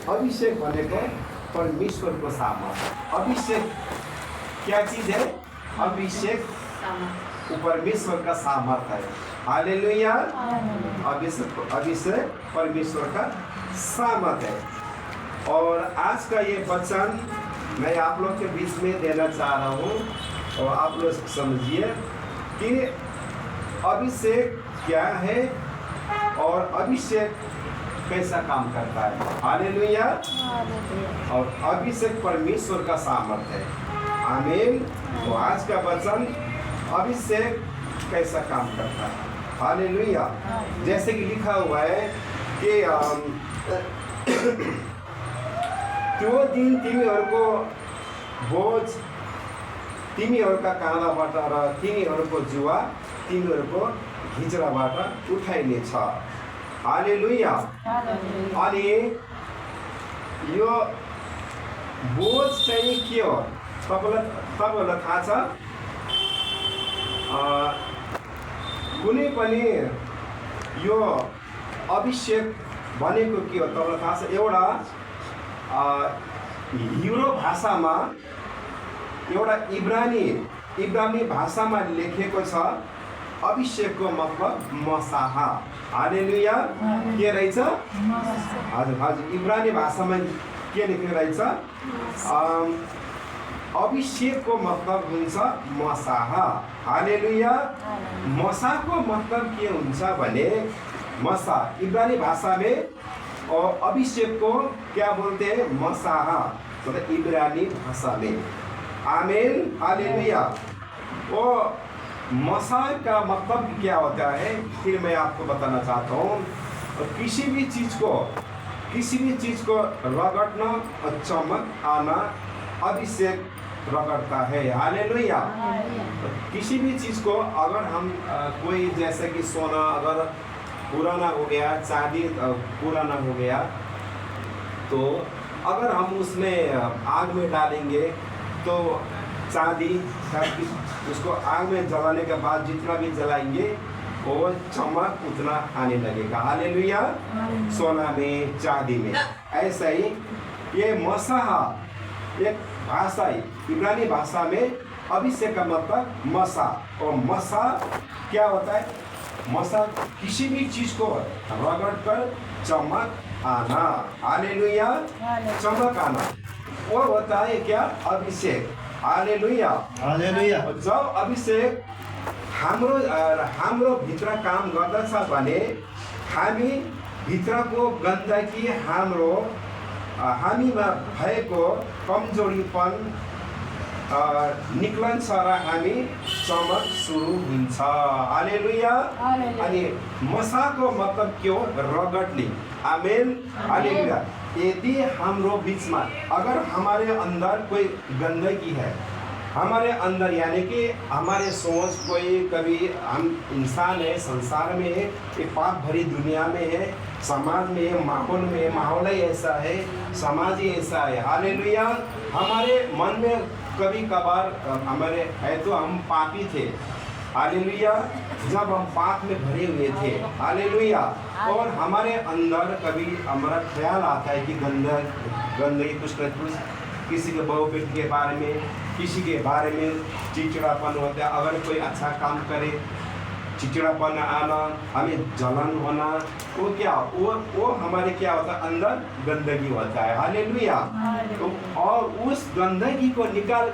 अभिषेक भनेको परमेश्वरको सामर्थ्य। अभिषेक क्या चीज है? अभिषेक परमेश्वर का सामर्थ्य है। हालेलुया। अभिषेक परमेश्वर का सामर्थ्य है। और आज का ये वचन मैं आप लोग के बीच में देना चाह रहा हूँ और आप लोग समझिए कि अभिषेक क्या है और अभिषेक कैसा काम करता है। हालेलुया। और अभिषेक परमेश्वर का सामर्थ्य है। आमीन। तो आज का वचन अभिषेक कैसा काम करता है। हालेलुया। जैसे कि लिखा हुआ है कि त्यो दिन तिमीहरूको बोझ तिमीहरूका काँधाबाट र तिमीहरूको जुवा तिमीहरूको घिच्राबाट उठाइनेछ। हालेलुया। अनि यो बोझ चाहिँ के हो? तपाईँहरूलाई थाहा छ? कुनै पनि यो अभिषेक भनेको के हो तपाईँलाई थाहा छ? एउटा हिब्रू भाषामा एउटा इब्रानी भाषामा लेखेको छ अभिषेकको मतलब मसाहा। हालेलुया। के रहेछ? हजुर इब्रानी भाषामा के लेखेको रहेछ? अभिषेकको मतलब हुन्छ मसाहा। हालेलुया। मसाको मतलब के हुन्छ भने मसा इब्रानी भाषा में और अभिषेक को क्या बोलते हैं? मसाहा, मतलब इब्रानी भाषा में। आमीन। हालेलुया। वो मसा का मतलब क्या होता है फिर मैं आपको बताना चाहता हूँ। किसी भी चीज़ को रगड़ना और चमक आना अभिषेक रगड़ता है। हालेलुया। किसी भी चीज़ को अगर हम कोई जैसे कि सोना अगर पुराना हो गया, चांदी पुराना हो गया, तो अगर हम उसमें आग में डालेंगे तो चांदी उसको आग में जलाने के बाद जितना भी जलाएंगे वो चमक उतना आने लगेगा। हालेलुया। सोना में, चांदी में। ऐसा ही ये मसाहा एक भाषा है, इब्रानी भाषा में अभिषेक का मतलब मसा। और मसा क्या होता है? मसा किसी भी चीज को रगड़ कर चमक आना। हालेलुया। चमक आना वो होता है क्या? अभिषेक। हालेलुया। हालेलुया। जब अभिषेक हाम्रो भित्र काम गर्दछ भने हामी भित्रको गन्दगी हामीमा भएको कमजोरीपन निक्लन्छ र हामी चमक सुरु हुन्छ। हालेलुया। अनि मसाको मतलब के हो? रगड़ने। आमीन। हालेलुया। यदि हाम्रो बीचमा अगर हमारे अंदर कोई गंदगी है, हमारे अंदर यानी कि हमारे सोच कोई कभी हम इंसान है, संसार में है, ये पाप भरी दुनिया में है, समाज में है, माहौल ही ऐसा है, समाज ही ऐसा है। हालेलुया। हमारे मन में कभी कभार हमारे है तो हम पापी थे। हालेलुया। जब हम पाप में भरे हुए थे। हालेलुया। और हमारे अंदर कभी हमारा ख्याल आता है कि गंदगी कुछ न कुछ किसी के बहू बेटी के बारे में, किसी के बारे में चिड़चिड़ापन होता है। अगर कोई अच्छा काम करे चिड़चिड़ापन आना, हमें जलन होना, वो क्या वो हमारे क्या होता है? अंदर गंदगी होता है। हालेलुया। तो और उस गंदगी को निकाल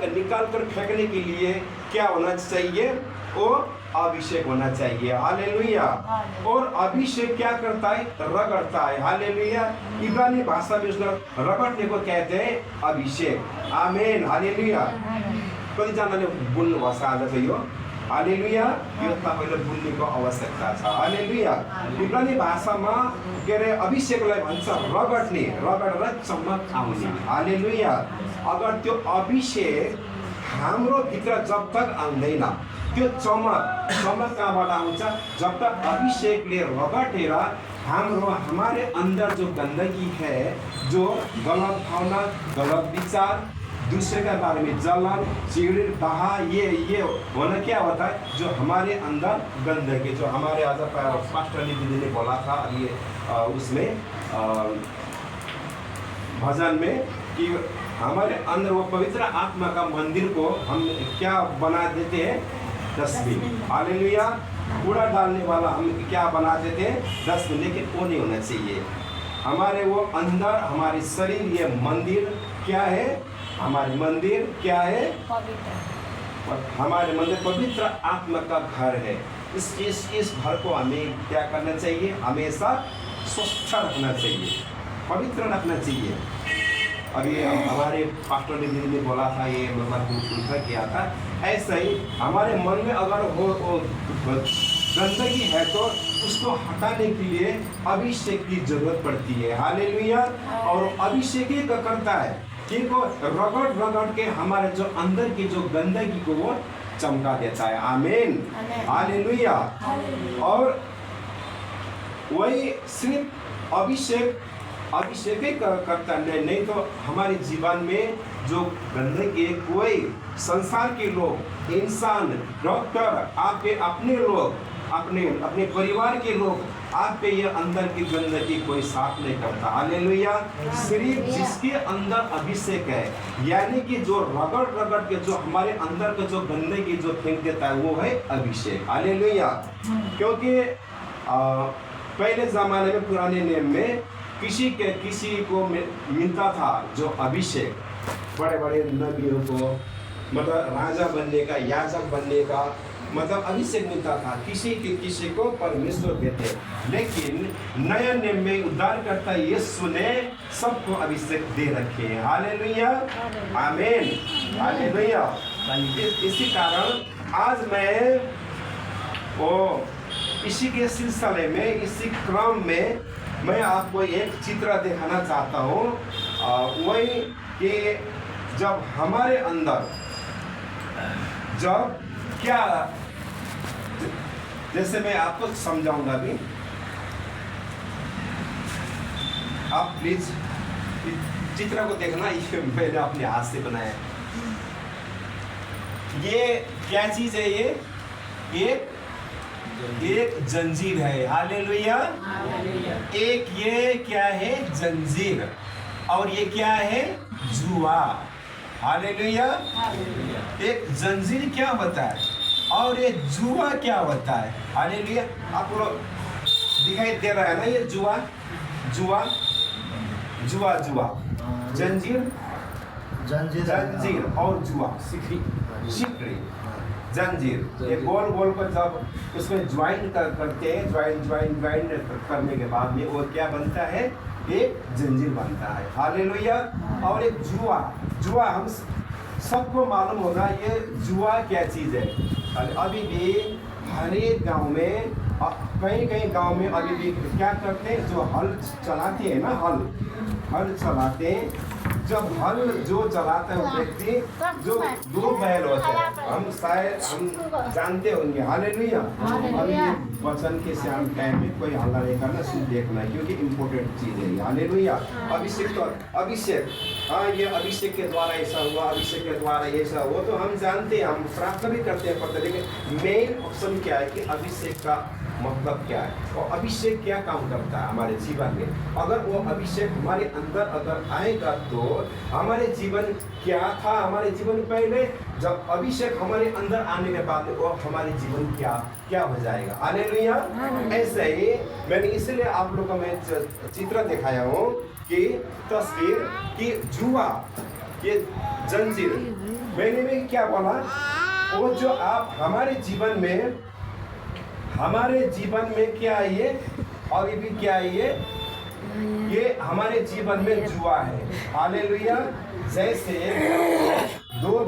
कर फेंकने के लिए क्या होना चाहिए? वो अभिषेक होना चाहिए। हालेलुया। और अभिषेक क्या करता है? रगड़ता है। हालेलुया। इब्रानी भाषा में उसको रगड़ने को कहते हैं अभिषेक। आमीन। हालेलुया। कतिजनाले बोल्नु भएको आज चाहिँ यो हालेलुया। यो तपाईले बोल्नेको आवश्यकता छ। हालेलुया। इब्रानी भाषामा के अरे अभिषेकलाई भन्छ रगड्ने, रगडेर चमक आउने। हालेलुया। अगर त्यो अभिषेक हाम्रो भित्र जब तक आउँदैन, त्यो चमक कहाँबाट आउँछ? जब तक अभिषेकले रगटेर हमारे अंदर जो गंदगी है, जो गलत भावना, गलत विचार, दूसरे के बारे में जलन, चिड़, बहा, ये होना क्या होता है? जो हमारे अंदर गंदगी, जो हमारे आज पास्टर दीदी ने बोला था अभी उसमें भजन में कि हमारे अंदर वो पवित्र आत्मा का मंदिर को हम क्या बना देते हैं, डस्टबिन। हालेलुया। कूड़ा डालने वाला हम क्या बना देते हैं, डस्टबिन। लेकिन वो नहीं होना चाहिए। हमारे वो अंदर हमारे शरीर, ये मंदिर क्या है, हमारे मंदिर क्या है, हमारे मंदिर पवित्र आत्मा का घर है। इस घर को हमें क्या करना चाहिए, हमेशा स्वच्छ रखना चाहिए, पवित्र रखना चाहिए। अभी हमारे पास्टर ने बोला था, ये मतलब किया था, ऐसा ही हमारे मन में अगर वो गंदगी है तो उसको हटाने के लिए अभिषेक की जरूरत पड़ती है। हालेलुया। और अभिषेक ही करता है कि वो रगड़ के हमारे जो अंदर की जो गंदगी को वो चमका देता है। आमीन। हालेलुया। और वही सिर्फ अभिषेक ही करता नहीं तो हमारे जीवन में जो गंदगी, कोई संसार के लोग, इंसान, डॉक्टर, आपके अपने लोग, अपने परिवार के लोग, आप पे ये अंदर की गंदगी कोई साफ नहीं करता। हालेलुया। सिर्फ जिसके अंदर अभिषेक है, यानी कि जो रगड़ के जो हमारे अंदर का जो गंदगी जो फेंक देता है, वो है अभिषेक। हालेलुया। क्योंकि पहले जमाने में, पुराने नियम में किसी को मिलता था जो अभिषेक, बड़े बड़े नबियों को, मतलब राजा बनने का, याजक बनने का मतलब अभिषेक मिलता था। किसी को परमेश्वर देते। लेकिन नया नियम में उद्धारकर्ता यीशु ने सबको अभिषेक दे रखे हैं। हालेलुया। आमीन। हालेलुया। इसी कारण आज मैं इसी के सिलसिले में, इसी क्रम में मैं आपको एक चित्र दिखाना चाहता हूँ। वही कि जब हमारे अंदर जब क्या, जैसे मैं आपको समझाऊंगा अभी, आप प्लीज चित्र को देखना। ये मैंने अपने हाथ से बनाया। ये क्या चीज है, ये एक जंजीर है। हालेलुया। एक ये क्या है, जंजीर। और ये क्या है, जुआ। हालेलुया। एक जंजीर क्या होता है और ये जुआ क्या होता है। हालेलुया। आप लोग दिखाई दे रहा है ना, ये जुआ जंजीर और जुआ, सिकड़ी, जंजीर। ये गोल को जब उसमें ज्वाइन करते हैं, ज्वाइन करने के बाद में वो क्या बनता है, एक जंजीर बनता है। हालेलुया। और एक जुआ हम सबको मालूम होगा, ये जुआ क्या चीज़ है। अभी भी हर एक गाँव में, कई गांव में अभी भी क्या करते हैं, जो हल चलाते हैं ना, हल चलाते हैं। जब हल जो चलाता है वो व्यक्ति, जो दो बैल होते हैं, हम जानते होंगे। हालेलुया। अभी वचन के श्याम टाइम में कोई हल्ला नहीं करना, सिर्फ देखना, क्योंकि इम्पोर्टेंट चीज़ है। हालेलुया। अभिषेक, हाँ, ये अभिषेक के द्वारा ऐसा हुआ, अभिषेक के द्वारा ऐसा हुआ, तो हम जानते हैं, हम प्रार्थना भी करते हैं, पढ़ते। लेकिन मेन ऑप्शन क्या है कि अभिषेक का मतलब क्या है और अभिषेक क्या काम करता है हमारे जीवन में। अगर वो अभिषेक हमारे अंदर अगर आएगा तो हमारे जीवन क्या था, हमारे जीवन पहले, जब अभिषेक हमारे अंदर आने के बाद वो हमारे जीवन क्या हो जाएगा। हालेलुया। ऐसे ही मैंने इसलिए आप लोगों को मैं चित्र दिखाया हूँ कि तस्वीर की जुआ, ये जंजीर। मैंने भी क्या बोला, वो जो आप हमारे जीवन में क्या है, ये अभी भी क्या है, ये हमारे जीवन में जुआ है। हालेलुया। जैसे दो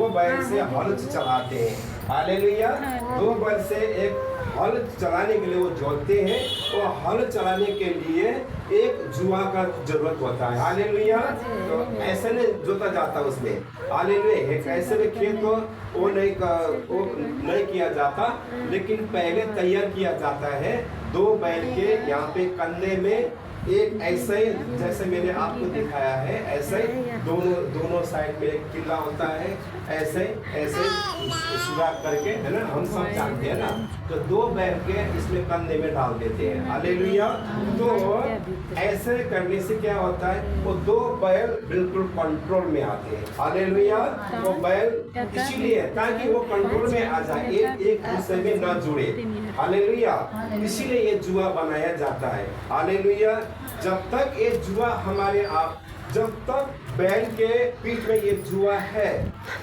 बैल से हल चलाते हैं। हालेलुया। दो बैल से एक हल चलाने के लिए वो जोतते हैं, और हल चलाने के लिए एक जुआ का जरूरत होता है। हालेलुया। तो ऐसे नहीं जोता जाता उसमें। हालेलुया। ऐसे में खेत को वो नहीं किया जाता, लेकिन पहले तैयार किया जाता है। दो बैल के यहाँ पे कंधे में एक ऐसे जैसे मैंने आपको दिखाया है, ऐसे दोनों साइड में एक किला होता है, ऐसे ऐसे सुराख करके, है ना, हम सब जानते हैं ना। तो 2 बैल के इसमें कंधे में डाल देते हैं। हालेलुया। तो ऐसे करने से क्या होता है, वो 2 बैल बिल्कुल कंट्रोल में आते हैं। हालेलुया। वो बैल इसीलिए ताकि वो कंट्रोल में आ जाए, एक दूसरे में न जुड़े। हालेलुया। इसीलिए ये जुआ बनाया जाता है। हालेलुया। जब तक ये जुआ जब तक बैल के पीठ में ये जुआ है,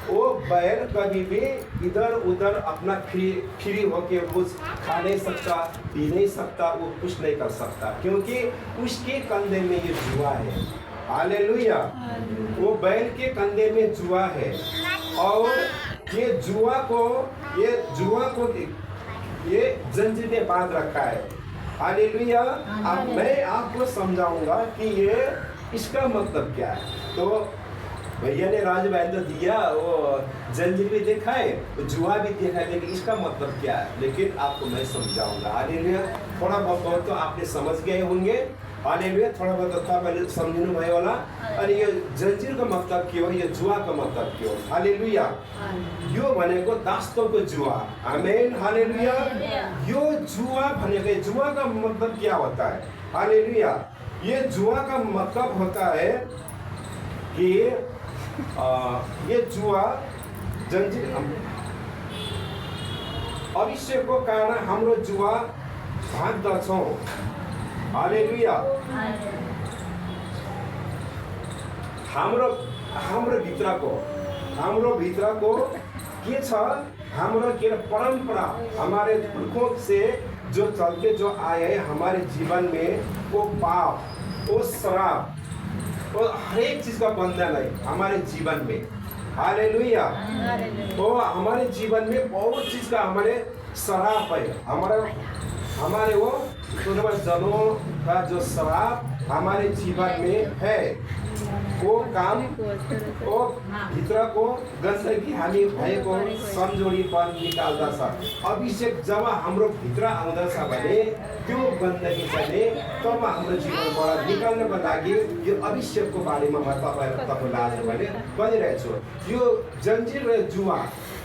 वो बैल कभी भी इधर उधर अपना फ्री होके कुछ खा नहीं सकता, पी नहीं सकता, वो कुछ नहीं कर सकता, क्योंकि उसके कंधे में ये जुआ है। हालेलुया। वो बैल के कंधे में जुआ है, और ये जुआ को ये जंजीर में बांध रखा है। हालेलुया। अब मैं आपको समझाऊंगा कि ये इसका मतलब क्या है। तो भैया ने राज तो दिया, वो जंजीर भी दिखाए, जुआ भी दिखाए, लेकिन इसका मतलब क्या है, लेकिन आपको मैं समझाऊंगा। हालेलुया। थोड़ा बहुत तो आपने समझ गए होंगे। हालेलुया। थोड़ा बहुत था पहले समझने भाई वाला। और ये जंजीर का मतलब क्यों, ये जुआ का मतलब क्यों। हालेलुया। यो भनेको दास्तों को जुआ। आमीन। हालेलुया। यो जुआ भनेको, जुआ का मतलब क्या होता है। हालेलुया। ये जुआ का मतलब होता है कि ये जुआ जंजीर अभिषेकको कारण हाम्रो जुआ भाग्दछौँ। हालेलुया। हाम्रो भित्रको के छ, हाम्रो के परंपरा, हमारे पुरखों से जो चलते जो आए हैं हमारे जीवन में, वो पाप, वो शराब, वो हर एक चीज का बंधन है हमारे जीवन में। हालेलुया। तो हमारे जीवन में बहुत चीज का हमारे शराब है, हमारे वो जनों का जो शराब हमारे जीवन में है, वो काम, वो भित्र को गन्दगी हामी भएको सम्झौडीपन निकाल्दछ। अभिषेक जब हाम्रो भित्र आउँदछ भने त्यो गन्दगी चाहिँ तब हाम्रो जीवनबाट निकाल्नको लागि यो अभिषेकको बारेमा म तपाईलाई आज मैले भनिरहेको छु। यो जंजीर र जुआ,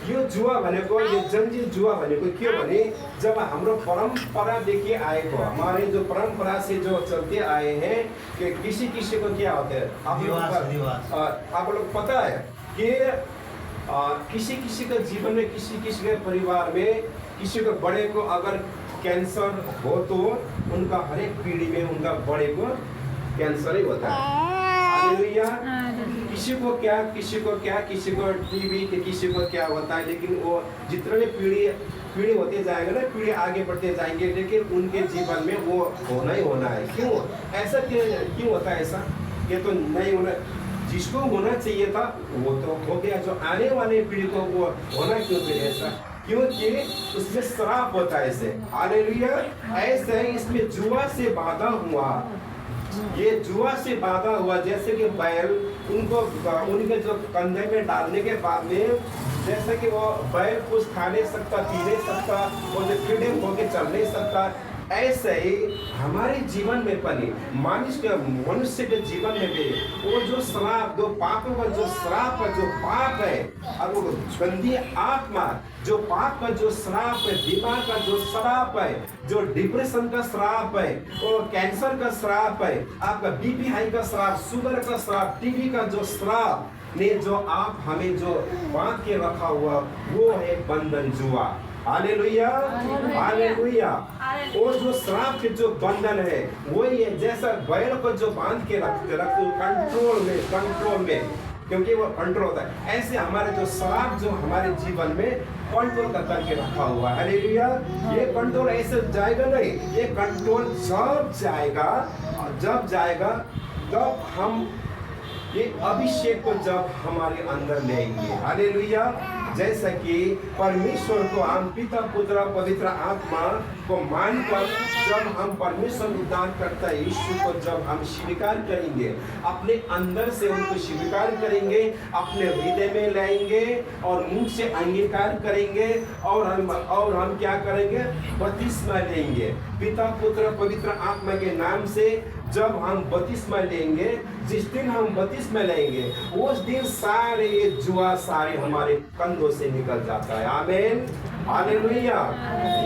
यो जुआ भनेको, यो जंजीर जुआ भनेको के भने, जब हाम्रो परंपरादेखि आएको, हमारे जो परंपरा से जो चलते आए हैं कि किसी को क्या होता है, आप लोग पता है कि किसी का जीवन में, किसी के परिवार में, किसी को बड़े को अगर कैंसर हो तो उनका हर एक पीढ़ी में उनका बड़े को कैंसर ही होता है। हालेलुया। किसी को टीबी, किसी को क्या होता है, लेकिन वो जितने पीढ़ी होते जाएगा ना, पीढ़ी आगे बढ़ते जाएंगे, लेकिन उनके जीवन में वो होना ही होना है। क्यों ऐसा, क्यों होता है ऐसा, ये तो नहीं होना, जिसको होना चाहिए था वो तो हो गया, जो आने वाले पीढ़ी को वो होना क्यों चाहिए ऐसा, क्योंकि उसमें श्राप होता है ऐसे। हालेलुया। ऐसे इसमें जुआ से बाधा हुआ, ये जुआ से बाधा हुआ, जैसे कि बैल उनके जो कंधे में डालने के बाद में, जैसे कि वो बैल कुछ खा नहीं सकता, पी नहीं सकता, वो जो फ्रीडम होके चल नहीं सकता, ऐसे ही हमारे जीवन में बने मनुष्य के जीवन में भी वो जो श्राप, जो पापों का जो श्राप है, जो पाप है, और वो गंदी आत्मा, जो पाप का जो श्राप है, दिमाग का जो श्राप है, जो डिप्रेशन का श्राप है, वो कैंसर का श्राप है, आपका बीपी हाई का श्राप, शुगर का श्राप, टीबी का जो श्राप ने जो आप हमें जो बांध के रखा हुआ, वो है बंधन जुआ। हालेलुया। हालेलुया। वो जो श्राप के जो बंधन है वही है, जैसा बैल को जो बांध के रखते कंट्रोल में, क्योंकि वो कंट्रोल होता है, ऐसे हमारे जो श्राप जो हमारे जीवन में कंट्रोल करके रखा हुआ है। हालेलुया। ये कंट्रोल ऐसे जाएगा नहीं, ये कंट्रोल जब जाएगा तब हम ये अभिषेक को जब हमारे अंदर लेंगे। हालेलुया। जैसा कि परमेश्वर को हम पिता, पुत्र, पवित्र आत्मा को मानकर जब हम परमेश्वर उद्धार करता है यीशु को जब हम स्वीकार करेंगे, अपने अंदर से उनको स्वीकार करेंगे, अपने हृदय में लाएंगे और मुंह से अंगीकार करेंगे, और हम क्या करेंगे, बपतिस्मा लेंगे पिता, पुत्र, पवित्र आत्मा के नाम से जब हम बपतिस्मा लेंगे, जिस दिन हम बपतिस्मा लेंगे उस दिन सारे ये जुआ सारे हमारे कंधों से निकल जाता है। आमीन, हालेलुया।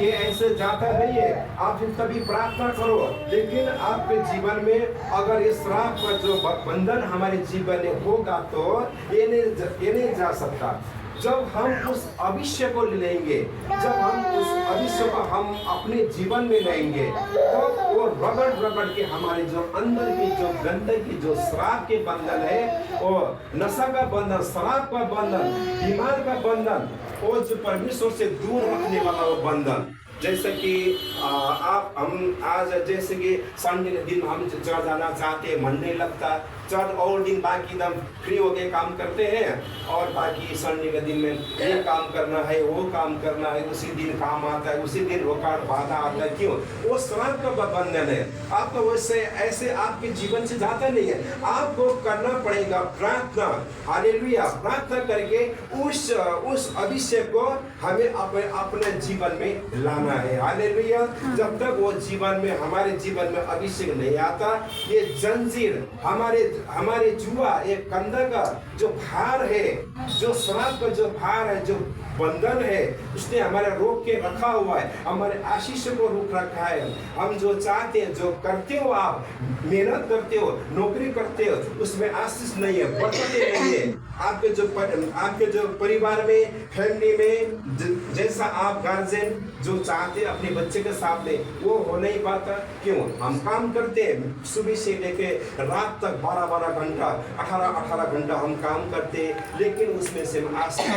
ये ऐसे जाता नहीं है। आप कभी प्रार्थना करो, लेकिन आपके जीवन में अगर ये श्राप का जो बंधन हमारे जीवन में होगा तो ये नहीं जा सकता। जब हम उस अभिषेक को लेंगे, जब हम उस अभिषेक को हम अपने जीवन में लेंगे, तो वो रगड़ रगड़ के हमारे जो अंदर की जो गंदगी, जो श्राप के बंधन है, वो नशा का बंधन, शराब का बंधन, बीमार का बंधन, वो जो परमेश्वर से दूर रखने वाला वो बंधन। जैसे कि हम आज जैसे कि संडे के दिन हम चर्च जाना चाहते हैं, मन नहीं लगता, चर्च और दिन बाकी एकदम फ्री होके काम करते हैं, और बाकी संडे के दिन में ये काम करना है, वो काम करना है, उसी दिन काम आता है, उसी दिन रुकावट बाधा आता है। क्यों? वो श्राप का बंधन है। आपको वैसे ऐसे आपके जीवन से जाता नहीं है। आपको करना पड़ेगा प्रार्थना, हालेलुया, प्रार्थना करके उस अभिषेक को हमें अपने जीवन में लाना है। हालेलुया। जब तक वो जीवन में, हमारे जीवन में अभिषेक नहीं आता, ये जंजीर हमारे जुआ, ये कंधा का जो भार है, जो श्राप का जो भार है, जो बंधन है, उसने हमारे रोक के रखा हुआ है, हमारे आशीष को रोक रखा है। हम जो चाहते हैं, जो करते हो, आप मेहनत करते हो, नौकरी करते हो, उसमें आशीष नहीं है, बरकतें नहीं है। आपके जो परिवार में, फैमिली में जैसा आप गार्जियन जो चाहते हैं अपने बच्चे के साथ में, वो हो नहीं पाता। क्यों? हम काम करते हैं, सुबह से लेके रात तक 12-12 घंटा, 18-18 घंटा हम काम करते हैं, लेकिन उसमें से आशीष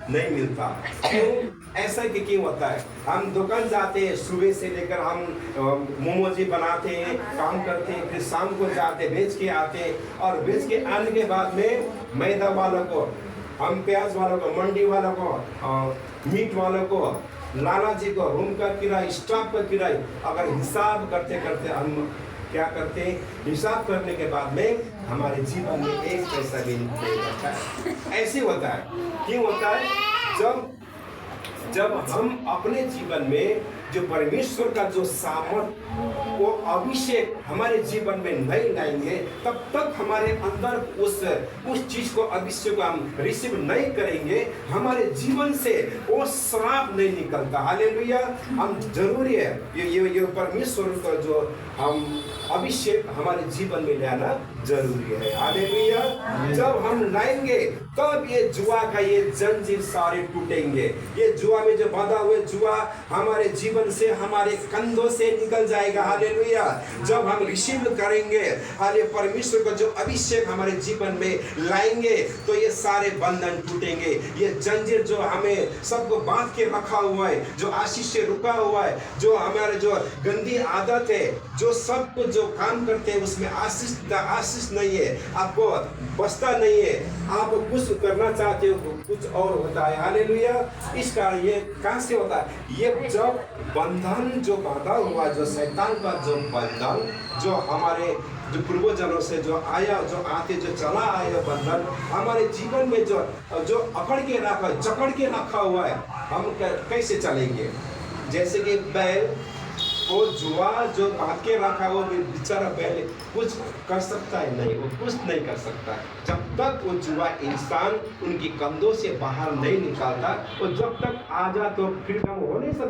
नहीं मिलता। क्यों? ऐसा क्यों होता है? हम दुकान जाते हैं, सुबह से लेकर हम मोमोजी बनाते हैं, काम करते हैं, फिर शाम को जाते बेच के आते हैं, और बेच के आने के बाद में मैदा वालों को, हम प्याज वालों को, मंडी वालों को, मीट वालों को, लाला जी को रूम का किराया, स्टाफ का किराया, अगर हिसाब करते करते हम क्या करते हैं, हिसाब करने के बाद में हमारे जीवन में एक पैसा भी नहीं बचता है। ऐसे होता है। क्यों होता है? जब हम अपने जीवन में जो परमेश्वर का जो सामर्थ, वो अभिषेक हमारे जीवन में नहीं लाएंगे, तब तक हमारे अंदर उस चीज को, अभिषेक को हम रिसीव नहीं करेंगे, हमारे जीवन से वो श्राप नहीं निकलता। हालेलुया। हम जरूरी है ये परमेश्वर का जो हम अभिषेक हमारे जीवन में लाना जरूरी है। हालेलुया। जब हम लाएंगे तब ये जुआ का ये जंजीर सारे टूटेंगे। ये जुआ में जो बांधा हुए जुआ हमारे जीवन से, हमारे कंधों से निकल जाएगा। हालेलुया। जब हम रिसीव करेंगे, हाले परमेश्वर का जो अभिषेक हमारे जीवन में लाएंगे, तो ये सारे बंधन टूटेंगे। ये जंजीर जो हमें सबको बांध के रखा हुआ है, जो आशीष से रुका हुआ है, जो हमारे जो गंदी आदत है, जो सब कुछ जो काम करते हैं उसमें आशीष नहीं है, आपको बचता नहीं है, आप कुछ करना चाहते हो कुछ और होता है। हालेलुया। इस कारण ये कहां से होता है? ये जब बंधन जो बांधा हुआ, जो शैतान का जो बंधन, जो हमारे जो पूर्वजनों से जो आया, जो आते जो चला आया बंधन हमारे जीवन में जो अकड़ के रखा, जकड़ के रखा हुआ है, हम कैसे चलेंगे? जैसे कि बैल, वो जुआ जो बांध के रखा, वो बेचारा बैल कुछ कर सकता है? नहीं, वो कुछ नहीं कर सकता। जब तक वो जुआ इंसान उनकी कंधों से बाहर नहीं निकालता, और जब तक आजा तो फ्रीडम हो नहीं सकता।